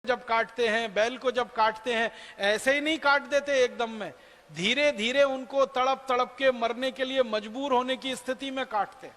जब काटते हैं, बैल को जब काटते हैं, ऐसे ही नहीं काट देते एकदम में, धीरे धीरे उनको तड़प तड़प के मरने के लिए मजबूर होने की स्थिति में काटते हैं।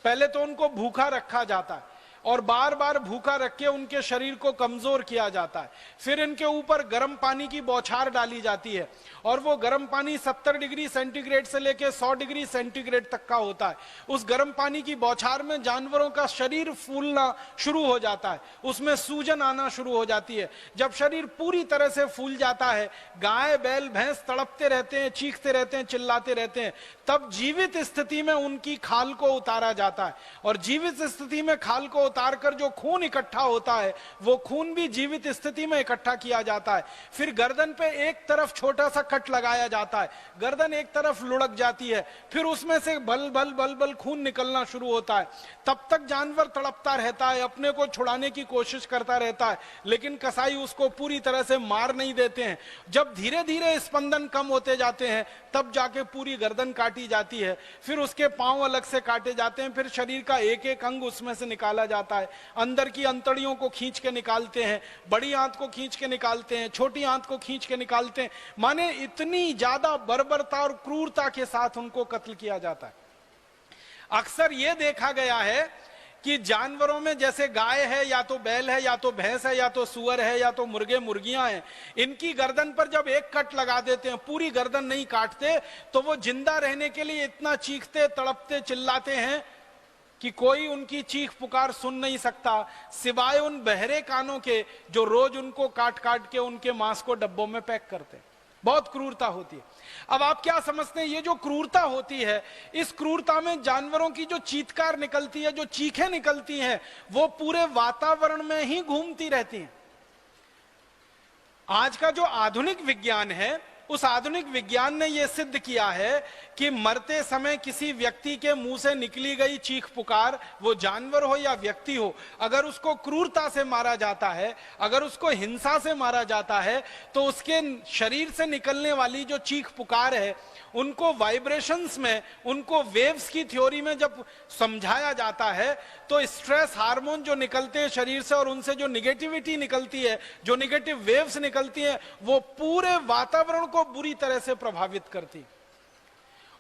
पहले तो उनको भूखा रखा जाता है और बार बार भूखा रख के उनके शरीर को कमजोर किया जाता है। फिर इनके ऊपर गर्म पानी की बौछार डाली जाती है और वो गर्म पानी 70 डिग्री सेंटीग्रेड से लेके 100 डिग्री सेंटीग्रेड तक का होता है। उस गर्म पानी की बौछार में जानवरों का शरीर फूलना शुरू हो जाता है, उसमें सूजन आना शुरू हो जाती है। जब शरीर पूरी तरह से फूल जाता है, गाय बैल भैंस तड़पते रहते हैं, चीखते रहते हैं, चिल्लाते रहते हैं, तब जीवित स्थिति में उनकी खाल को उतारा जाता है और जीवित स्थिति में खाल को उतार कर जो खून इकट्ठा होता है वो खून भी जीवित स्थिति में इकट्ठा किया जाता है। फिर गर्दन पे एक तरफ छोटा सा कट लगाया जाता है, गर्दन एक तरफ लुढ़क जाती है, फिर उसमें से बल बल बल बल खून निकलना शुरू होता है। तब तक जानवर तड़पता रहता है, अपने को छुड़ाने की कोशिश करता रहता है, लेकिन कसाई उसको पूरी तरह से मार नहीं देते हैं। जब धीरे धीरे स्पंदन कम होते जाते हैं तब जाके पूरी गर्दन काटी जाती है। फिर उसके पांव अलग से काटे जाते हैं, फिर शरीर का एक एक अंग उसमें से निकाला जाता है। अंदर की अंतड़ियों को खींच के निकालते हैं, बड़ी आंत को खींच के निकालते हैं, छोटी आंत को खींच के निकालते हैं। माने इतनी ज्यादा बर्बरता और क्रूरता के साथ उनको कत्ल किया जाता है। अक्सर यह देखा गया है कि जानवरों में जैसे गाय है या तो बैल है या तो भैंस है या तो सुअर है या तो मुर्गे मुर्गियां हैं, इनकी गर्दन पर जब एक कट लगा देते हैं, पूरी गर्दन नहीं काटते, तो वो जिंदा रहने के लिए इतना चीखते तड़पते चिल्लाते हैं कि कोई उनकी चीख पुकार सुन नहीं सकता सिवाय उन बहरे कानों के जो रोज उनको काट काट के उनके मांस को डब्बों में पैक करते हैं। बहुत क्रूरता होती है। अब आप क्या समझते हैं, ये जो क्रूरता होती है, इस क्रूरता में जानवरों की जो चीत्कार निकलती है, जो चीखें निकलती हैं, वो पूरे वातावरण में ही घूमती रहती हैं। आज का जो आधुनिक विज्ञान है, उस आधुनिक विज्ञान ने यह सिद्ध किया है कि मरते समय किसी व्यक्ति के मुंह से निकली गई चीख पुकार, वो जानवर हो या व्यक्ति हो, अगर उसको क्रूरता से मारा जाता है, अगर उसको हिंसा से मारा जाता है, तो उसके शरीर से निकलने वाली जो चीख पुकार है, उनको वाइब्रेशंस में, उनको वेव्स की थ्योरी में जब समझाया जाता है, तो स्ट्रेस हार्मोन जो निकलते हैं शरीर से और उनसे जो निगेटिविटी निकलती है, जो निगेटिव वेव्स निकलती हैं, वो पूरे वातावरण को बुरी तरह से प्रभावित करती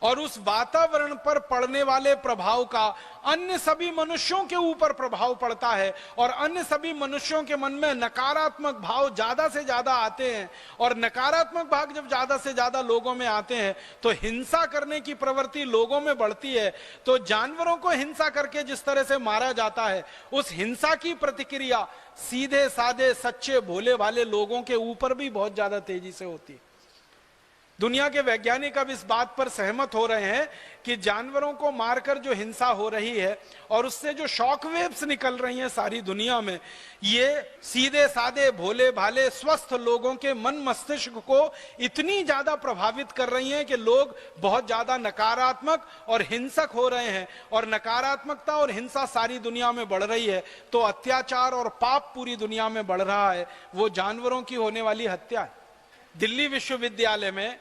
और उस वातावरण पर पड़ने वाले प्रभाव का अन्य सभी मनुष्यों के ऊपर प्रभाव पड़ता है और अन्य सभी मनुष्यों के मन में नकारात्मक भाव ज्यादा से ज्यादा आते हैं और नकारात्मक भाव जब ज्यादा से ज्यादा लोगों में आते हैं तो हिंसा करने की प्रवृत्ति लोगों में बढ़ती है। तो जानवरों को हिंसा करके जिस तरह से मारा जाता है, उस हिंसा की प्रतिक्रिया सीधे साधे सच्चे भोले भाले लोगों के ऊपर भी बहुत ज्यादा तेजी से होती है। दुनिया के वैज्ञानिक अब इस बात पर सहमत हो रहे हैं कि जानवरों को मारकर जो हिंसा हो रही है और उससे जो शॉक वेव्स निकल रही हैं सारी दुनिया में, ये सीधे साधे भोले भाले स्वस्थ लोगों के मन मस्तिष्क को इतनी ज्यादा प्रभावित कर रही हैं कि लोग बहुत ज्यादा नकारात्मक और हिंसक हो रहे हैं और नकारात्मकता और हिंसा सारी दुनिया में बढ़ रही है, तो अत्याचार और पाप पूरी दुनिया में बढ़ रहा है। वो जानवरों की होने वाली हत्या है। दिल्ली विश्वविद्यालय में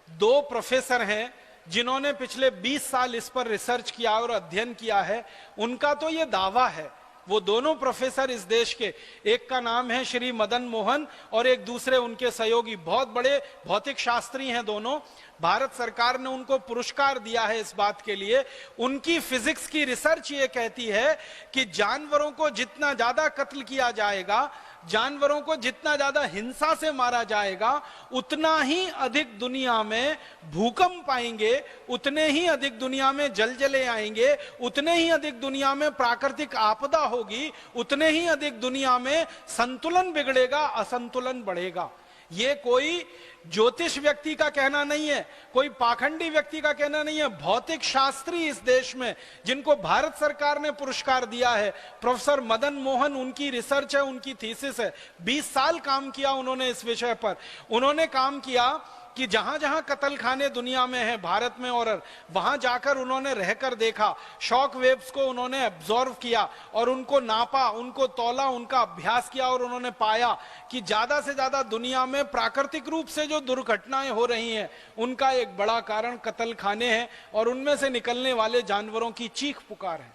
2 प्रोफेसर हैं जिन्होंने पिछले 20 साल इस पर रिसर्च किया और अध्ययन किया है। उनका तो ये दावा है, वो दोनों प्रोफेसर इस देश के, एक का नाम है श्री मदन मोहन और एक दूसरे उनके सहयोगी, बहुत बड़े भौतिक शास्त्री हैं दोनों। भारत सरकार ने उनको पुरस्कार दिया है इस बात के लिए। उनकी फिजिक्स की रिसर्च ये कहती है कि जानवरों को जितना ज्यादा कत्ल किया जाएगा, जानवरों को जितना ज्यादा हिंसा से मारा जाएगा, उतना ही अधिक दुनिया में भूकंप आएंगे, उतने ही अधिक दुनिया में जलजले आएंगे, उतने ही अधिक दुनिया में प्राकृतिक आपदा होगी, उतने ही अधिक दुनिया में संतुलन बिगड़ेगा, असंतुलन बढ़ेगा। ये कोई ज्योतिष व्यक्ति का कहना नहीं है, कोई पाखंडी व्यक्ति का कहना नहीं है। भौतिक शास्त्री इस देश में जिनको भारत सरकार ने पुरस्कार दिया है, प्रोफेसर मदन मोहन, उनकी रिसर्च है, उनकी थीसिस है। 20 साल काम किया उन्होंने इस विषय पर। उन्होंने काम किया कि जहां जहां कत्ल खाने दुनिया में है, भारत में, और वहां जाकर उन्होंने रहकर देखा, शॉक वेव्स को उन्होंने एब्जॉर्व किया और उनको नापा, उनको तौला, उनका अभ्यास किया और उन्होंने पाया कि ज्यादा से ज्यादा दुनिया में प्राकृतिक रूप से जो दुर्घटनाएं हो रही हैं उनका एक बड़ा कारण कत्ल खाने हैं और उनमें से निकलने वाले जानवरों की चीख पुकार है।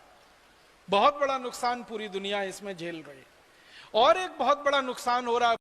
बहुत बड़ा नुकसान पूरी दुनिया इसमें झेल रही है। और एक बहुत बड़ा नुकसान हो रहा है